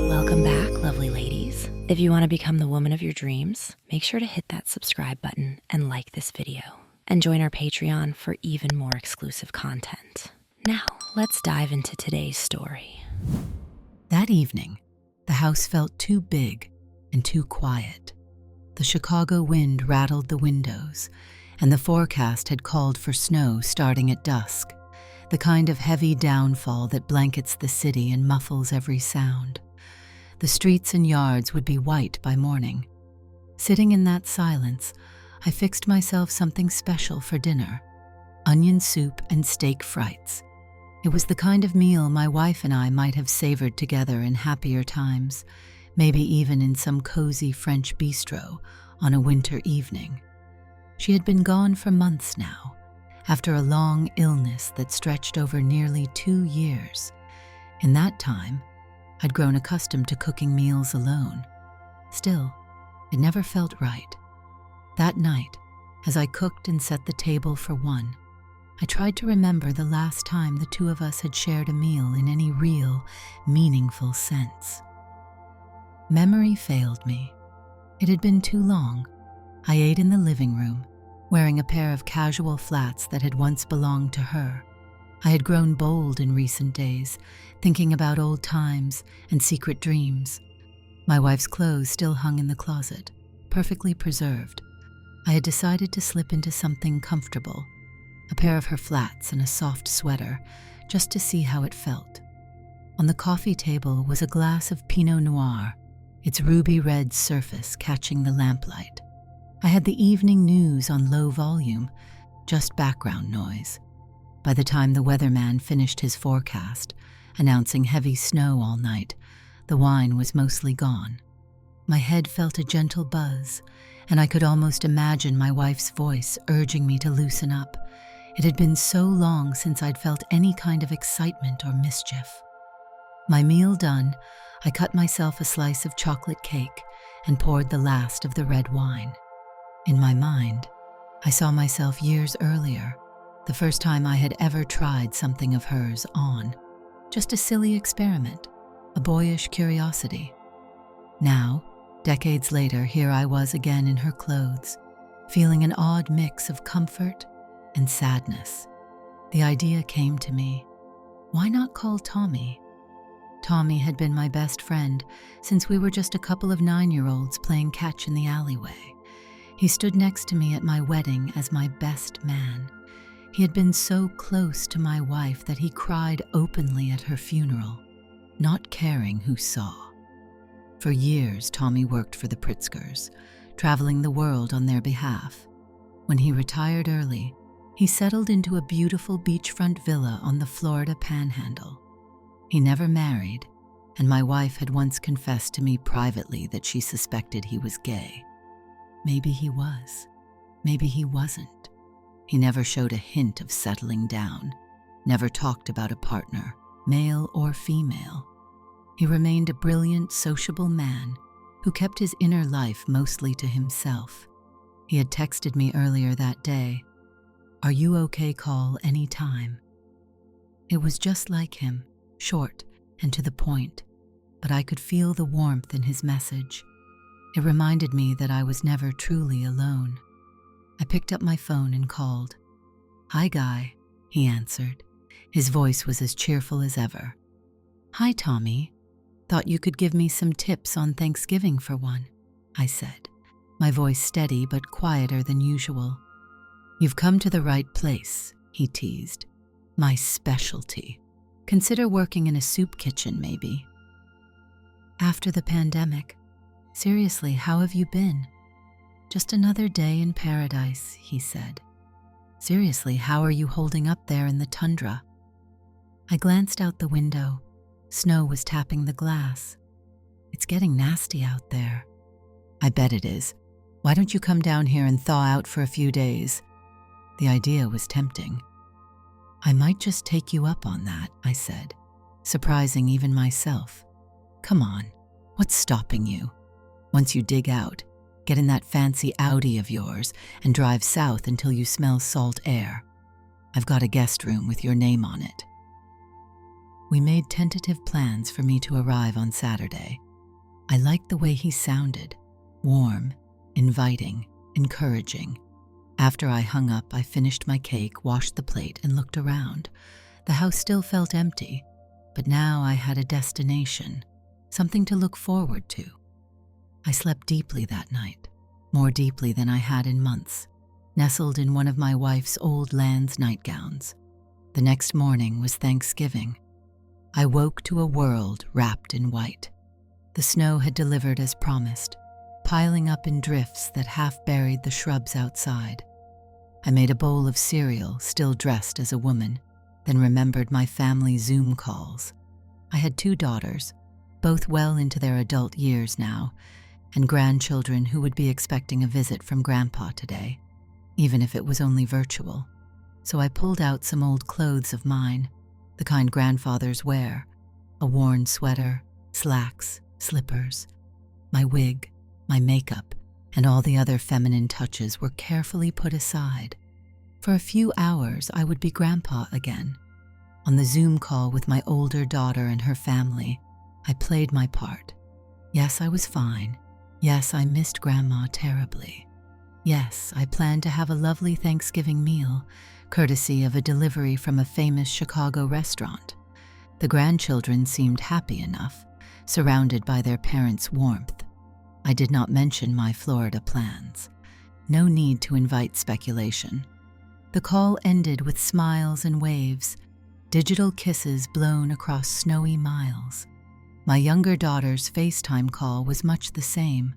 Welcome back, lovely ladies. If you want to become the woman of your dreams, make sure to hit that subscribe button and like this video. And join our Patreon for even more exclusive content. Now, let's dive into today's story. That evening, the house felt too big and too quiet. The Chicago wind rattled the windows, and the forecast had called for snow starting at dusk, the kind of heavy downfall that blankets the city and muffles every sound. The streets and yards would be white by morning. Sitting in that silence, I fixed myself something special for dinner: onion soup and steak frites. It was the kind of meal my wife and I might have savored together in happier times, maybe even in some cozy French bistro on a winter evening. She had been gone for months now, after a long illness that stretched over nearly 2 years. In that time, I'd grown accustomed to cooking meals alone. Still, it never felt right. That night, as I cooked and set the table for one, I tried to remember the last time the two of us had shared a meal in any real, meaningful sense. Memory failed me. It had been too long. I ate in the living room, wearing a pair of casual flats that had once belonged to her. I had grown bold in recent days, thinking about old times and secret dreams. My wife's clothes still hung in the closet, perfectly preserved. I had decided to slip into something comfortable, a pair of her flats and a soft sweater, just to see how it felt. On the coffee table was a glass of Pinot Noir, its ruby red surface catching the lamplight. I had the evening news on low volume, just background noise. By the time the weatherman finished his forecast, announcing heavy snow all night, the wine was mostly gone. My head felt a gentle buzz, and I could almost imagine my wife's voice urging me to loosen up. It had been so long since I'd felt any kind of excitement or mischief. My meal done, I cut myself a slice of chocolate cake and poured the last of the red wine. In my mind, I saw myself years earlier, the first time I had ever tried something of hers on. Just a silly experiment, a boyish curiosity. Now, decades later, here I was again in her clothes, feeling an odd mix of comfort and sadness. The idea came to me: why not call Tommy? Tommy had been my best friend since we were just a couple of 9-year-olds playing catch in the alleyway. He stood next to me at my wedding as my best man. He had been so close to my wife that he cried openly at her funeral, not caring who saw. For years, Tommy worked for the Pritzkers, traveling the world on their behalf. When he retired early, he settled into a beautiful beachfront villa on the Florida Panhandle. He never married, and my wife had once confessed to me privately that she suspected he was gay. Maybe he was. Maybe he wasn't. He never showed a hint of settling down, never talked about a partner, male or female. He remained a brilliant, sociable man who kept his inner life mostly to himself. He had texted me earlier that day, "Are you okay? Call any time." It was just like him, short and to the point, but I could feel the warmth in his message. It reminded me that I was never truly alone. I picked up my phone and called. "Hi, Guy," he answered. His voice was as cheerful as ever. "Hi, Tommy. Thought you could give me some tips on Thanksgiving for one," I said, my voice steady but quieter than usual. "You've come to the right place," he teased. "My specialty. Consider working in a soup kitchen, maybe." "After the pandemic. Seriously, how have you been?" "Just another day in paradise," he said. "Seriously, how are you holding up there in the tundra?" I glanced out the window. Snow was tapping the glass. "It's getting nasty out there." "I bet it is. Why don't you come down here and thaw out for a few days?" The idea was tempting. "I might just take you up on that," I said, surprising even myself. "Come on, what's stopping you? Once you dig out, get in that fancy Audi of yours and drive south until you smell salt air." I've got a guest room with your name on it." We made tentative plans for me to arrive on Saturday. I liked the way he sounded, warm, inviting, encouraging. After I hung up, I finished my cake, washed the plate, and looked around. The house still felt empty, but now I had a destination, something to look forward to. I slept deeply that night, more deeply than I had in months, nestled in one of my wife's old Lands nightgowns. The next morning was Thanksgiving. I woke to a world wrapped in white. The snow had delivered as promised, piling up in drifts that half buried the shrubs outside. I made a bowl of cereal, still dressed as a woman, then remembered my family Zoom calls. I had 2 daughters, both well into their adult years now, and grandchildren who would be expecting a visit from Grandpa today, even if it was only virtual. So I pulled out some old clothes of mine, the kind grandfathers wear, a worn sweater, slacks, slippers. My wig, my makeup, and all the other feminine touches were carefully put aside. For a few hours, I would be Grandpa again. On the Zoom call with my older daughter and her family, I played my part. Yes, I was fine. Yes, I missed Grandma terribly. Yes, I planned to have a lovely Thanksgiving meal, courtesy of a delivery from a famous Chicago restaurant. The grandchildren seemed happy enough, surrounded by their parents' warmth. I did not mention my Florida plans. No need to invite speculation. The call ended with smiles and waves, digital kisses blown across snowy miles. My younger daughter's FaceTime call was much the same,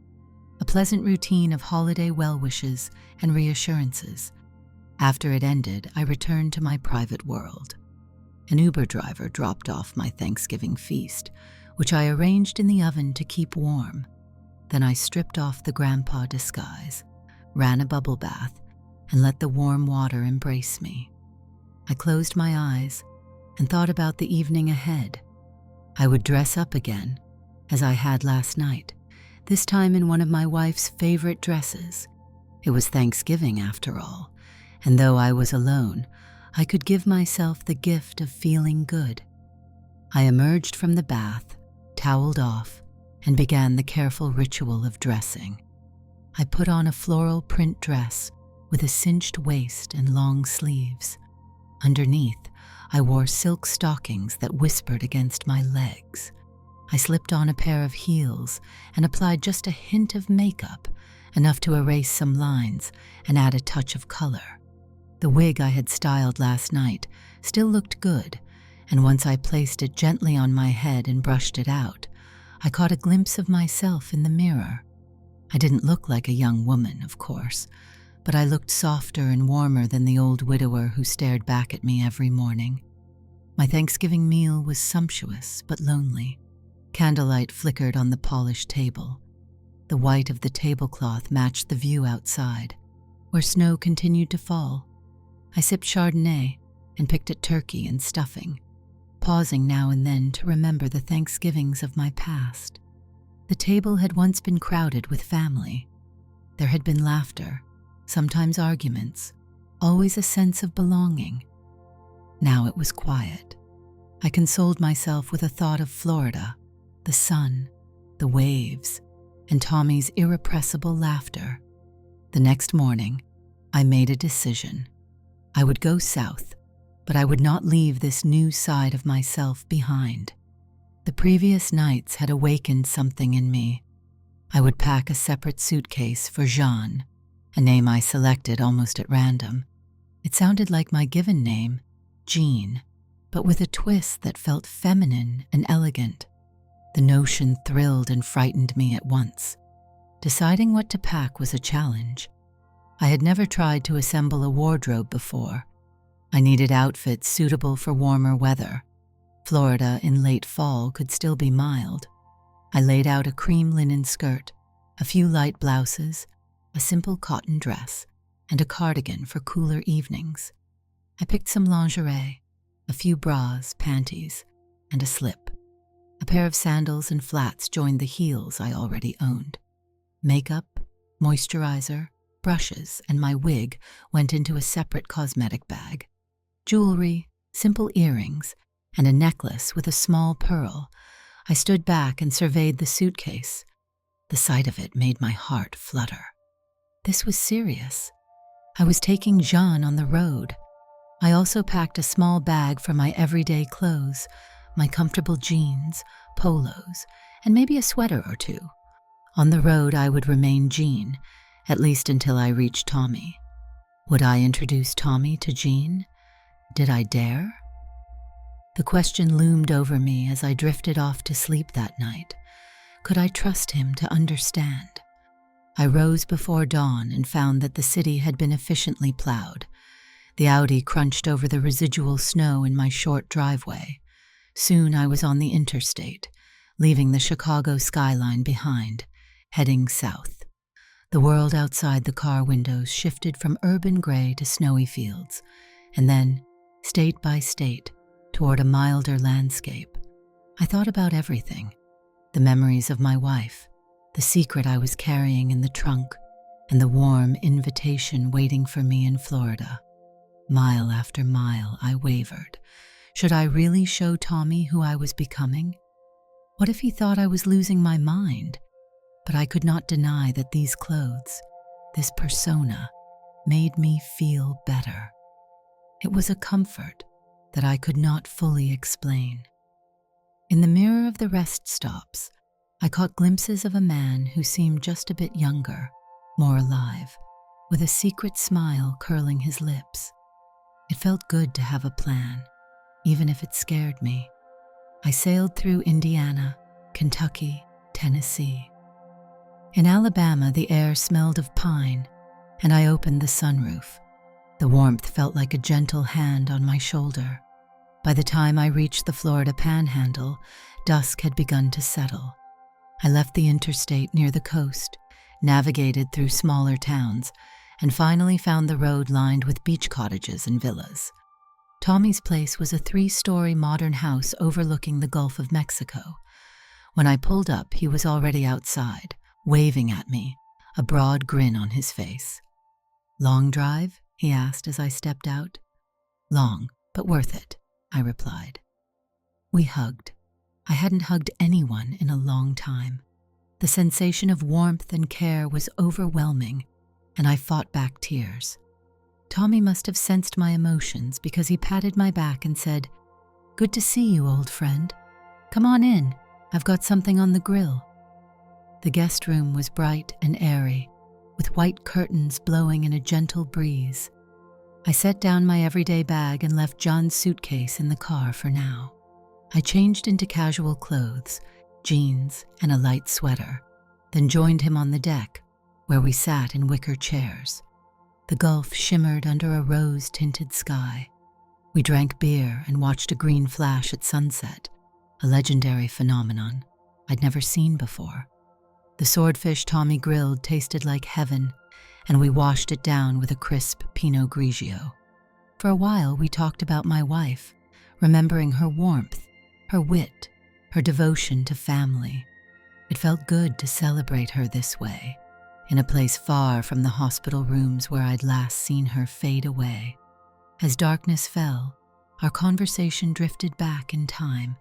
a pleasant routine of holiday well-wishes and reassurances. After it ended, I returned to my private world. An Uber driver dropped off my Thanksgiving feast, which I arranged in the oven to keep warm. Then I stripped off the grandpa disguise, ran a bubble bath, and let the warm water embrace me. I closed my eyes and thought about the evening ahead. I would dress up again, as I had last night, this time in one of my wife's favorite dresses. It was Thanksgiving after all, and though I was alone, I could give myself the gift of feeling good. I emerged from the bath, toweled off, and began the careful ritual of dressing. I put on a floral print dress with a cinched waist and long sleeves. Underneath, I wore silk stockings that whispered against my legs. I slipped on a pair of heels and applied just a hint of makeup, enough to erase some lines and add a touch of color. The wig I had styled last night still looked good, and once I placed it gently on my head and brushed it out, I caught a glimpse of myself in the mirror. I didn't look like a young woman, of course, but I looked softer and warmer than the old widower who stared back at me every morning. My Thanksgiving meal was sumptuous but lonely. Candlelight flickered on the polished table. The white of the tablecloth matched the view outside, where snow continued to fall. I sipped Chardonnay and picked at turkey and stuffing, pausing now and then to remember the Thanksgivings of my past. The table had once been crowded with family. There had been laughter, sometimes arguments, always a sense of belonging. Now it was quiet. I consoled myself with a thought of Florida, the sun, the waves, and Tommy's irrepressible laughter. The next morning, I made a decision. I would go south, but I would not leave this new side of myself behind. The previous nights had awakened something in me. I would pack a separate suitcase for Jean, a name I selected almost at random. It sounded like my given name, Jean, but with a twist that felt feminine and elegant. The notion thrilled and frightened me at once. Deciding what to pack was a challenge. I had never tried to assemble a wardrobe before. I needed outfits suitable for warmer weather. Florida in late fall could still be mild. I laid out a cream linen skirt, a few light blouses, a simple cotton dress, and a cardigan for cooler evenings. I picked some lingerie, a few bras, panties, and a slip. A pair of sandals and flats joined the heels I already owned. Makeup, moisturizer, brushes, and my wig went into a separate cosmetic bag. Jewelry, simple earrings, and a necklace with a small pearl. I stood back and surveyed the suitcase. The sight of it made my heart flutter. This was serious. I was taking Jean on the road. I also packed a small bag for my everyday clothes, my comfortable jeans, polos, and maybe a sweater or two. On the road, I would remain Jean, at least until I reached Tommy. Would I introduce Tommy to Jean? Did I dare? The question loomed over me as I drifted off to sleep that night. Could I trust him to understand? I rose before dawn and found that the city had been efficiently plowed. The Audi crunched over the residual snow in my short driveway. Soon I was on the interstate, leaving the Chicago skyline behind, heading south. The world outside the car windows shifted from urban gray to snowy fields, and then, state by state, toward a milder landscape. I thought about everything: the memories of my wife, the secret I was carrying in the trunk, and the warm invitation waiting for me in Florida. Mile after mile, I wavered. Should I really show Tommy who I was becoming? What if he thought I was losing my mind? But I could not deny that these clothes, this persona, made me feel better. It was a comfort that I could not fully explain. In the mirror of the rest stops, I caught glimpses of a man who seemed just a bit younger, more alive, with a secret smile curling his lips. It felt good to have a plan, even if it scared me. I sailed through Indiana, Kentucky, Tennessee. In Alabama, the air smelled of pine, and I opened the sunroof. The warmth felt like a gentle hand on my shoulder. By the time I reached the Florida Panhandle, dusk had begun to settle. I left the interstate near the coast, navigated through smaller towns, and finally found the road lined with beach cottages and villas. Tommy's place was a 3-story modern house overlooking the Gulf of Mexico. When I pulled up, he was already outside, waving at me, a broad grin on his face. "Long drive?" he asked as I stepped out. "Long, but worth it," I replied. We hugged. I hadn't hugged anyone in a long time. The sensation of warmth and care was overwhelming, and I fought back tears. Tommy must have sensed my emotions because he patted my back and said, "Good to see you, old friend. Come on in. I've got something on the grill." The guest room was bright and airy, with white curtains blowing in a gentle breeze. I set down my everyday bag and left John's suitcase in the car for now. I changed into casual clothes, jeans, and a light sweater, then joined him on the deck, where we sat in wicker chairs. The Gulf shimmered under a rose-tinted sky. We drank beer and watched a green flash at sunset, a legendary phenomenon I'd never seen before. The swordfish Tommy grilled tasted like heaven, and we washed it down with a crisp Pinot Grigio. For a while, we talked about my wife, remembering her warmth, her wit, her devotion to family. It felt good to celebrate her this way, in a place far from the hospital rooms where I'd last seen her fade away. As darkness fell, our conversation drifted back in time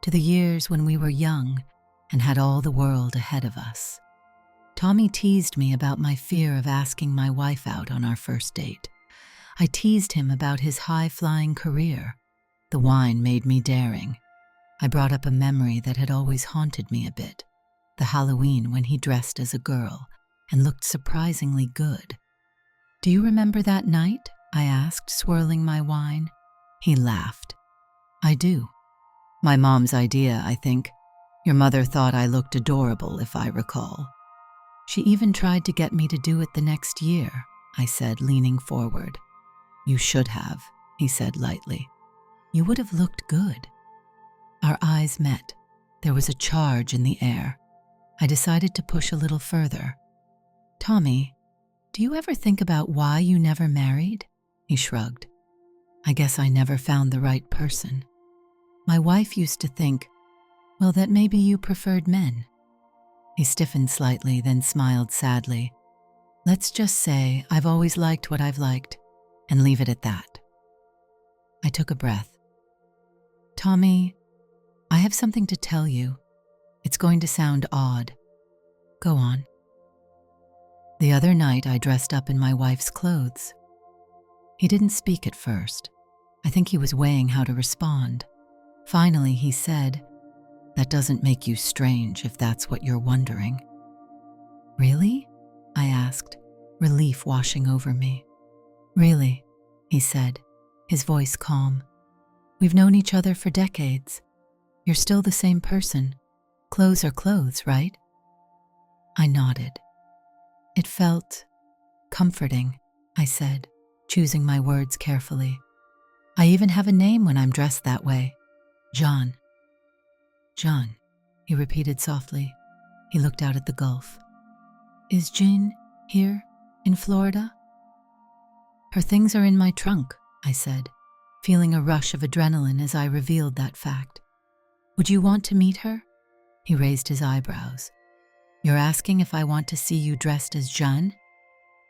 to the years when we were young and had all the world ahead of us. Tommy teased me about my fear of asking my wife out on our first date. I teased him about his high-flying career. The wine made me daring. I brought up a memory that had always haunted me a bit, the Halloween when he dressed as a girl and looked surprisingly good. "Do you remember that night?" I asked, swirling my wine. He laughed. "I do. My mom's idea, I think. Your mother thought I looked adorable, if I recall. She even tried to get me to do it the next year," I said, leaning forward. "You should have," he said lightly. "You would have looked good." Our eyes met. There was a charge in the air. I decided to push a little further. "Tommy, do you ever think about why you never married?" He shrugged. "I guess I never found the right person. My wife used to think, well, that maybe you preferred men." He stiffened slightly, then smiled sadly. "Let's just say I've always liked what I've liked, and leave it at that." I took a breath. Tommy, I have something to tell you. It's going to sound odd. Go on. The other night I dressed up in my wife's clothes. He didn't speak at first. I think he was weighing how to respond. Finally, he said, "That doesn't make you strange if that's what you're wondering." Really? I asked, relief washing over me. Really, he said, his voice calm. We've known each other for decades. You're still the same person. Clothes are clothes, right? I nodded. It felt comforting, I said, choosing my words carefully. I even have a name when I'm dressed that way. John. John, he repeated softly. He looked out at the Gulf. Is Jean here in Florida? Her things are in my trunk, I said, feeling a rush of adrenaline as I revealed that fact. Would you want to meet her? He raised his eyebrows. You're asking if I want to see you dressed as Jean?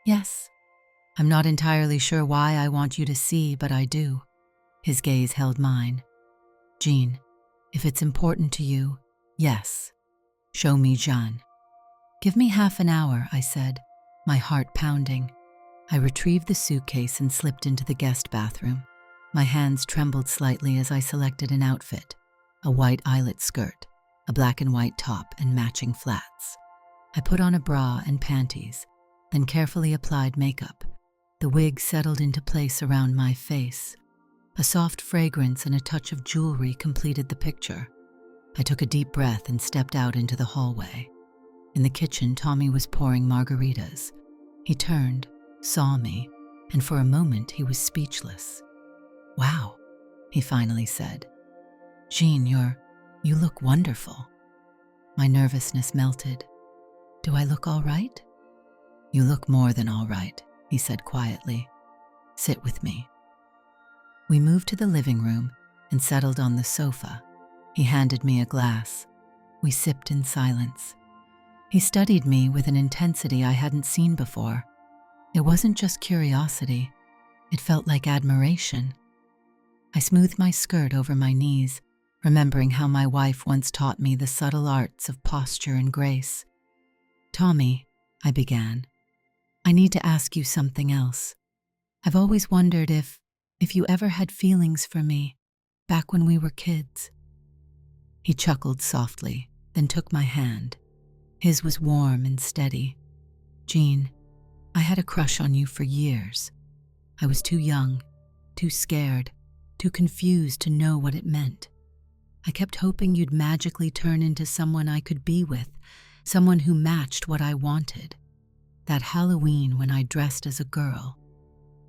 Yes. I'm not entirely sure why I want you to see, but I do. His gaze held mine. Jean, if it's important to you, yes. Show me Jean. Give me half an hour, I said, my heart pounding. I retrieved the suitcase and slipped into the guest bathroom. My hands trembled slightly as I selected an outfit, a white eyelet skirt, a black and white top, and matching flats. I put on a bra and panties, then carefully applied makeup. The wig settled into place around my face. A soft fragrance and a touch of jewelry completed the picture. I took a deep breath and stepped out into the hallway. In the kitchen, Tommy was pouring margaritas. He turned, saw me, and for a moment he was speechless. Wow, he finally said. Jean, you look wonderful. My nervousness melted. Do I look all right? You look more than all right, he said quietly. Sit with me. We moved to the living room and settled on the sofa. He handed me a glass. We sipped in silence. He studied me with an intensity I hadn't seen before. It wasn't just curiosity. It felt like admiration. I smoothed my skirt over my knees, remembering how my wife once taught me the subtle arts of posture and grace. Tommy, I began, I need to ask you something else. I've always wondered if you ever had feelings for me, back when we were kids. He chuckled softly, then took my hand. His was warm and steady. Jean, I had a crush on you for years. I was too young, too scared, too confused to know what it meant. I kept hoping you'd magically turn into someone I could be with, someone who matched what I wanted. That Halloween when I dressed as a girl,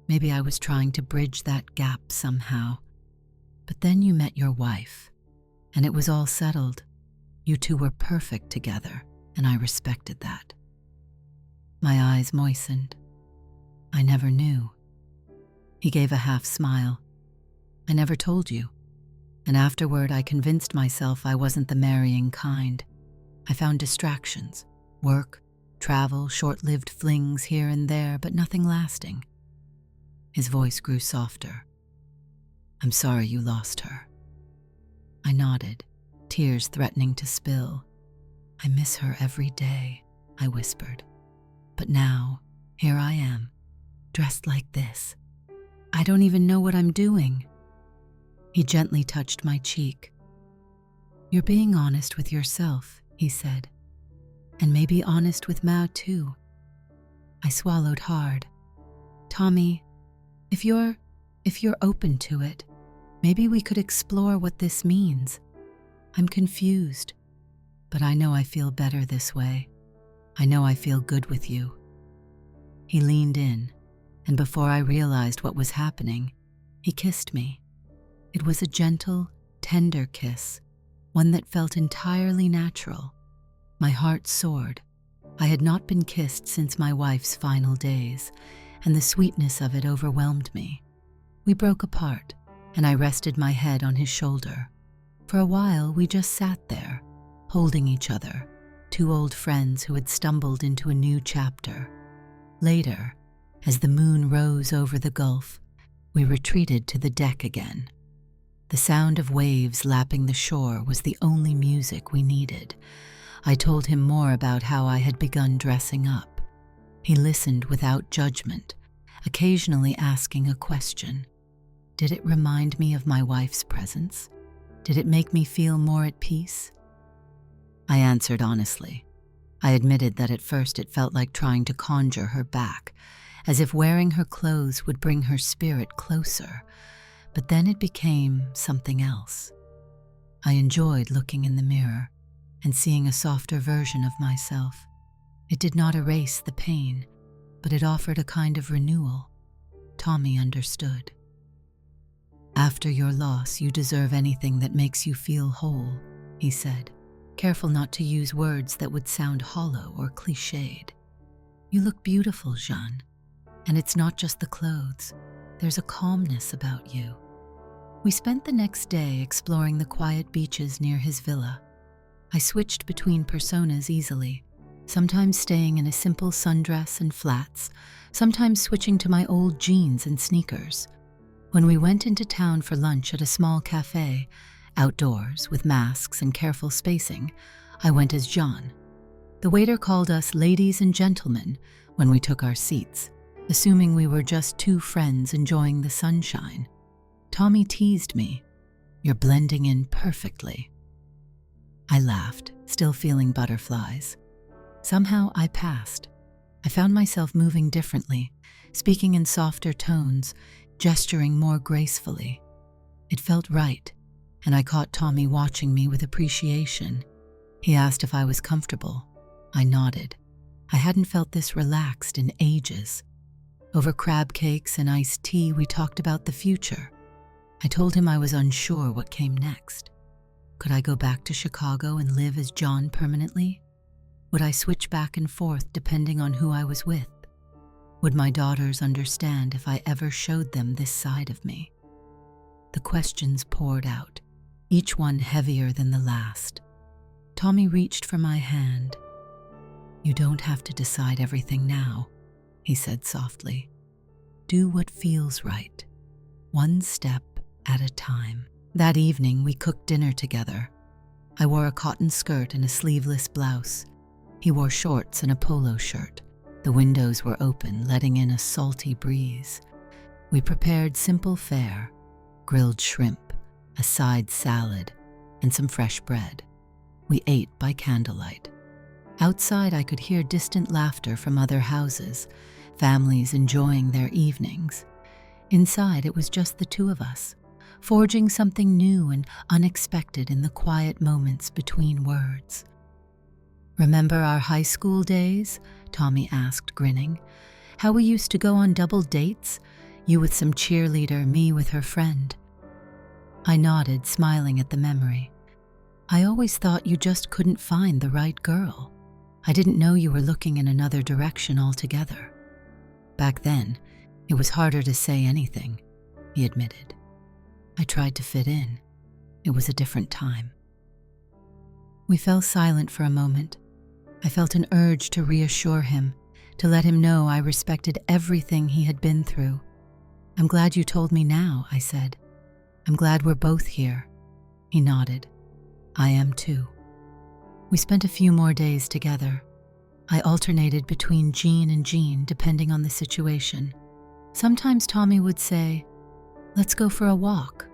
maybe I was trying to bridge that gap somehow. But then you met your wife, and it was all settled. You two were perfect together, and I respected that. My eyes moistened. I never knew. He gave a half smile. I never told you. And afterward, I convinced myself I wasn't the marrying kind. I found distractions, work, travel, short-lived flings here and there, but nothing lasting. His voice grew softer. I'm sorry you lost her. I nodded, tears threatening to spill. I miss her every day, I whispered. But now, here I am, dressed like this. I don't even know what I'm doing. He gently touched my cheek. You're being honest with yourself, he said. And maybe honest with Mao too. I swallowed hard. Tommy, if you're open to it, maybe we could explore what this means. I'm confused, but I know I feel better this way. I know I feel good with you. He leaned in, and before I realized what was happening, he kissed me. It was a gentle, tender kiss, one that felt entirely natural. My heart soared. I had not been kissed since my wife's final days, and the sweetness of it overwhelmed me. We broke apart, and I rested my head on his shoulder. For a while, we just sat there, holding each other, two old friends who had stumbled into a new chapter. Later, as the moon rose over the Gulf, We retreated to the deck again. The sound of waves lapping the shore was the only music we needed. I told him more about how I had begun dressing up. He listened without judgment, occasionally asking a question. Did it remind me of my wife's presence? Did it make me feel more at peace? I answered honestly. I admitted that at first it felt like trying to conjure her back, as if wearing her clothes would bring her spirit closer, but then it became something else. I enjoyed looking in the mirror and seeing a softer version of myself. It did not erase the pain, but it offered a kind of renewal. Tommy understood. After your loss, you deserve anything that makes you feel whole, he said, careful not to use words that would sound hollow or cliched. You look beautiful, Jeanne, and it's not just the clothes. There's a calmness about you. We spent the next day exploring the quiet beaches near his villa. I switched between personas easily, sometimes staying in a simple sundress and flats, sometimes switching to my old jeans and sneakers. When we went into town for lunch at a small cafe, outdoors with masks and careful spacing, I went as Jeanne. The waiter called us ladies and gentlemen when we took our seats, assuming we were just two friends enjoying the sunshine. Tommy teased me, "You're blending in perfectly." I laughed, still feeling butterflies. Somehow I passed. I found myself moving differently, speaking in softer tones, gesturing more gracefully. It felt right, and I caught Tommy watching me with appreciation. He asked if I was comfortable. I nodded. I hadn't felt this relaxed in ages. Over crab cakes and iced tea, we talked about the future. I told him I was unsure what came next. Could I go back to Chicago and live as John permanently? Would I switch back and forth depending on who I was with? Would my daughters understand if I ever showed them this side of me? The questions poured out, each one heavier than the last. Tommy reached for my hand. "You don't have to decide everything now," he said softly. "Do what feels right, one step at a time." That evening, we cooked dinner together. I wore a cotton skirt and a sleeveless blouse. He wore shorts and a polo shirt. The windows were open, letting in a salty breeze. We prepared simple fare, grilled shrimp, a side salad, and some fresh bread. We ate by candlelight. Outside, I could hear distant laughter from other houses, families enjoying their evenings. Inside, it was just the two of us, forging something new and unexpected in the quiet moments between words. "Remember our high school days?" Tommy asked, grinning. "How we used to go on double dates? You with some cheerleader, me with her friend." I nodded, smiling at the memory. "I always thought you just couldn't find the right girl. I didn't know you were looking in another direction altogether." Back then, it was harder to say anything, he admitted. I tried to fit in. It was a different time. We fell silent for a moment. I felt an urge to reassure him, to let him know I respected everything he had been through. "I'm glad you told me now," I said. "I'm glad we're both here." He nodded. "I am too." We spent a few more days together. I alternated between Jean and Jean depending on the situation. Sometimes Tommy would say, "Let's go for a walk,"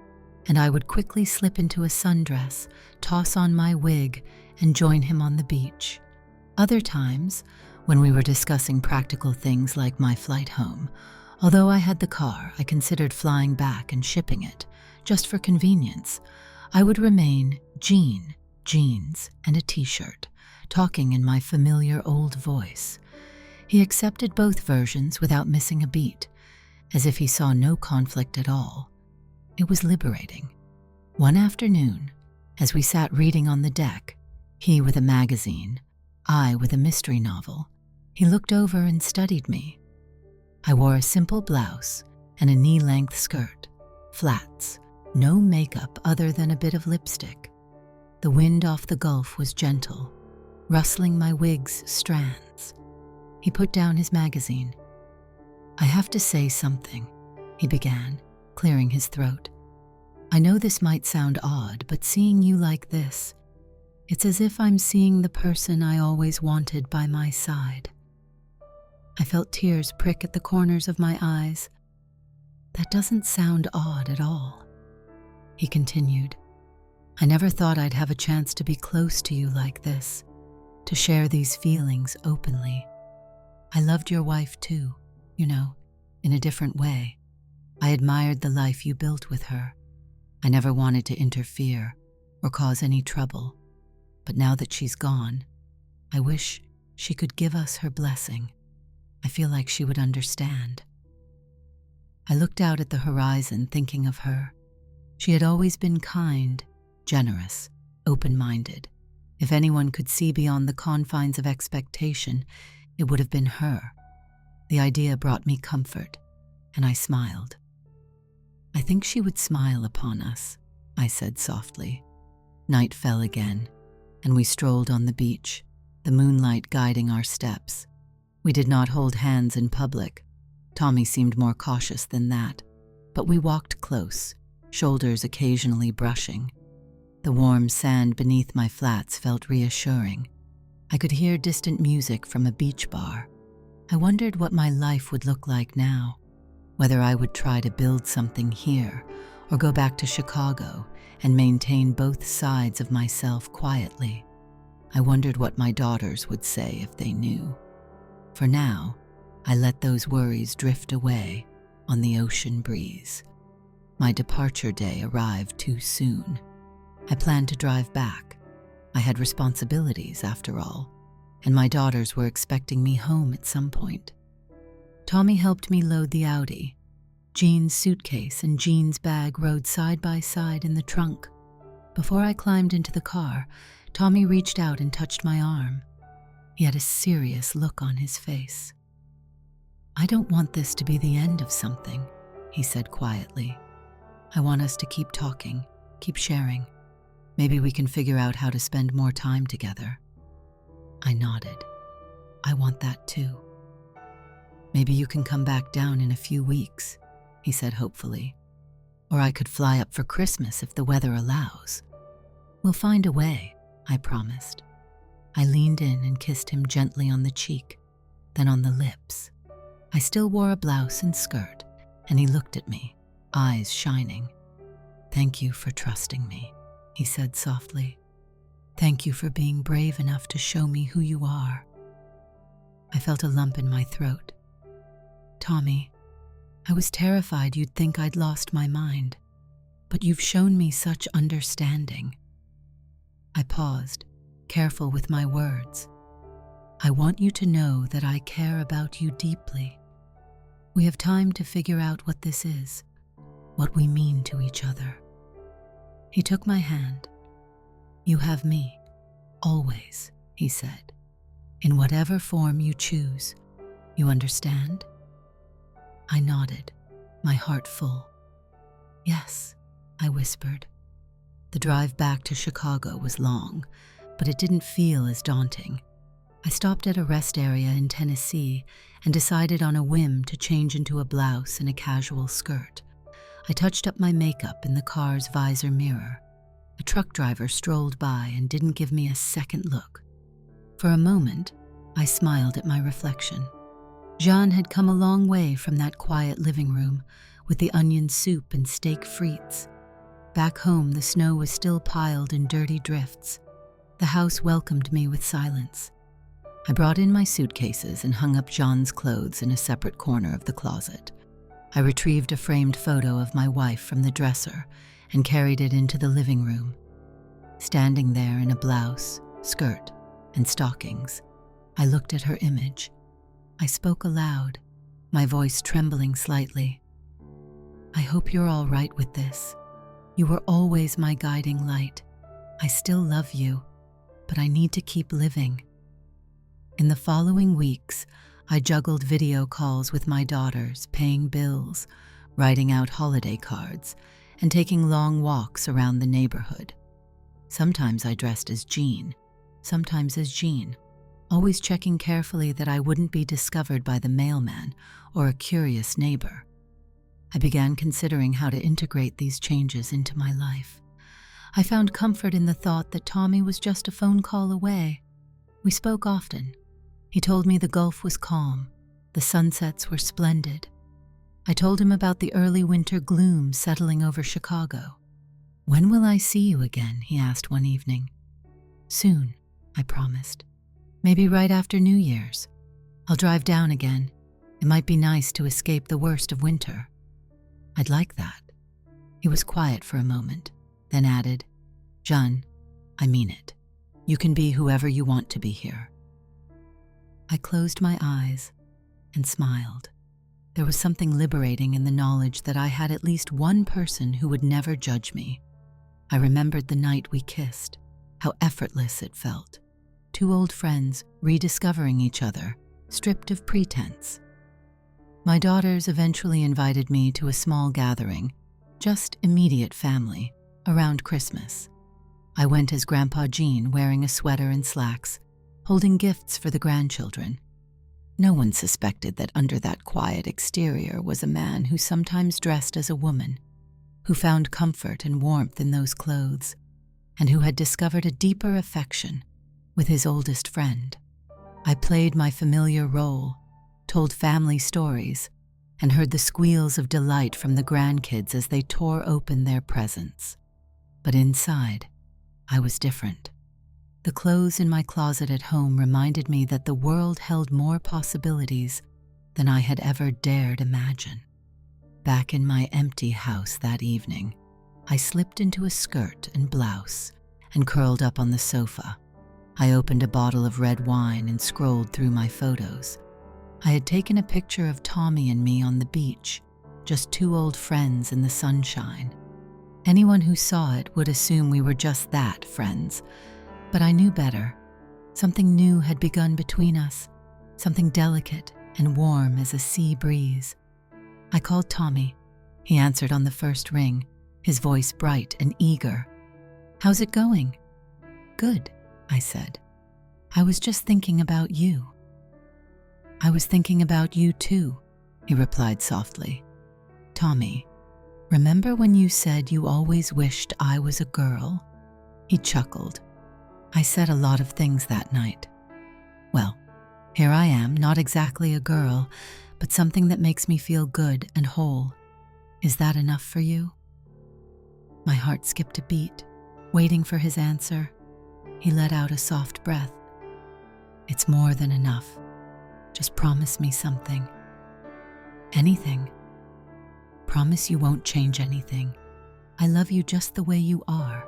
and I would quickly slip into a sundress, toss on my wig, and join him on the beach. Other times, when we were discussing practical things like my flight home, although I had the car, I considered flying back and shipping it, just for convenience. I would remain Jean, jeans, and a t-shirt, talking in my familiar old voice. He accepted both versions without missing a beat, as if he saw no conflict at all. It was liberating. One afternoon, as we sat reading on the deck, he with a magazine, I with a mystery novel, he looked over and studied me. I wore a simple blouse and a knee-length skirt, flats, no makeup other than a bit of lipstick. The wind off the Gulf was gentle, rustling my wig's strands. He put down his magazine. "I have to say something," he began, clearing his throat. I know this might sound odd, but seeing you like this, it's as if I'm seeing the person I always wanted by my side. I felt tears prick at the corners of my eyes. That doesn't sound odd at all. He continued, I never thought I'd have a chance to be close to you like this, to share these feelings openly. I loved your wife too, in a different way. I admired the life you built with her. I never wanted to interfere or cause any trouble. But now that she's gone, I wish she could give us her blessing. I feel like she would understand. I looked out at the horizon, thinking of her. She had always been kind, generous, open-minded. If anyone could see beyond the confines of expectation, it would have been her. The idea brought me comfort, and I smiled. I think she would smile upon us, I said softly. Night fell again, and we strolled on the beach, the moonlight guiding our steps. We did not hold hands in public. Tommy seemed more cautious than that, but we walked close, shoulders occasionally brushing. The warm sand beneath my flats felt reassuring. I could hear distant music from a beach bar. I wondered what my life would look like now, whether I would try to build something here or go back to Chicago and maintain both sides of myself quietly. I wondered what my daughters would say if they knew. For now, I let those worries drift away on the ocean breeze. My departure day arrived too soon. I planned to drive back. I had responsibilities, after all, and my daughters were expecting me home at some point. Tommy helped me load the Audi. Jean's suitcase and Jean's bag rode side by side in the trunk. Before I climbed into the car, Tommy reached out and touched my arm. He had a serious look on his face. I don't want this to be the end of something, he said quietly. I want us to keep talking, keep sharing. Maybe we can figure out how to spend more time together. I nodded. I want that too. Maybe you can come back down in a few weeks, he said hopefully. Or I could fly up for Christmas if the weather allows. We'll find a way, I promised. I leaned in and kissed him gently on the cheek, then on the lips. I still wore a blouse and skirt, and he looked at me, eyes shining. Thank you for trusting me, he said softly. Thank you for being brave enough to show me who you are. I felt a lump in my throat. Tommy, I was terrified you'd think I'd lost my mind, but you've shown me such understanding. I paused, careful with my words. I want you to know that I care about you deeply. We have time to figure out what this is, what we mean to each other. He took my hand. You have me, always, he said, in whatever form you choose. You understand? I nodded, my heart full. Yes, I whispered. The drive back to Chicago was long, but it didn't feel as daunting. I stopped at a rest area in Tennessee and decided on a whim to change into a blouse and a casual skirt. I touched up my makeup in the car's visor mirror. A truck driver strolled by and didn't give me a second look. For a moment, I smiled at my reflection. Jean had come a long way from that quiet living room with the onion soup and steak frites. Back home, the snow was still piled in dirty drifts. The house welcomed me with silence. I brought in my suitcases and hung up Jean's clothes in a separate corner of the closet. I retrieved a framed photo of my wife from the dresser and carried it into the living room. Standing there in a blouse, skirt, and stockings, I looked at her image. I spoke aloud, my voice trembling slightly. I hope you're all right with this. You were always my guiding light. I still love you, but I need to keep living. In the following weeks, I juggled video calls with my daughters, paying bills, writing out holiday cards, and taking long walks around the neighborhood. Sometimes I dressed as Jean, sometimes as Jean, always checking carefully that I wouldn't be discovered by the mailman or a curious neighbor. I began considering how to integrate these changes into my life. I found comfort in the thought that Tommy was just a phone call away. We spoke often. He told me the Gulf was calm, the sunsets were splendid. I told him about the early winter gloom settling over Chicago. "When will I see you again?" he asked one evening. "Soon," I promised. "Maybe right after New Year's. I'll drive down again. It might be nice to escape the worst of winter." "I'd like that." He was quiet for a moment, then added, "Jeanne, I mean it. You can be whoever you want to be here." I closed my eyes and smiled. There was something liberating in the knowledge that I had at least one person who would never judge me. I remembered the night we kissed, how effortless it felt. Two old friends rediscovering each other, stripped of pretense. My daughters eventually invited me to a small gathering, just immediate family, around Christmas. I went as Grandpa Jean, wearing a sweater and slacks, holding gifts for the grandchildren. No one suspected that under that quiet exterior was a man who sometimes dressed as a woman, who found comfort and warmth in those clothes, and who had discovered a deeper affection with his oldest friend. I played my familiar role, told family stories, and heard the squeals of delight from the grandkids as they tore open their presents. But inside, I was different. The clothes in my closet at home reminded me that the world held more possibilities than I had ever dared imagine. Back in my empty house that evening, I slipped into a skirt and blouse and curled up on the sofa. I opened a bottle of red wine and scrolled through my photos. I had taken a picture of Tommy and me on the beach, just two old friends in the sunshine. Anyone who saw it would assume we were just that, friends. But I knew better. Something new had begun between us, something delicate and warm as a sea breeze. I called Tommy. He answered on the first ring, his voice bright and eager. "How's it going?" "Good," I said. "I was just thinking about you." "I was thinking about you too," he replied softly. "Tommy, remember when you said you always wished I was a girl?" He chuckled. "I said a lot of things that night. Well, here I am, not exactly a girl, but something that makes me feel good and whole. Is that enough for you?" My heart skipped a beat, waiting for his answer. He let out a soft breath. "It's more than enough. Just promise me something." "Anything. Promise you won't change anything. I love you just the way you are."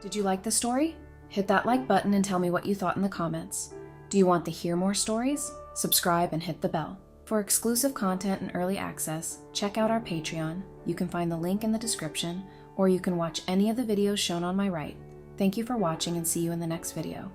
Did you like the story? Hit that like button and tell me what you thought in the comments. Do you want to hear more stories? Subscribe and hit the bell. For exclusive content and early access, check out our Patreon. You can find the link in the description, or you can watch any of the videos shown on my right. Thank you for watching and see you in the next video.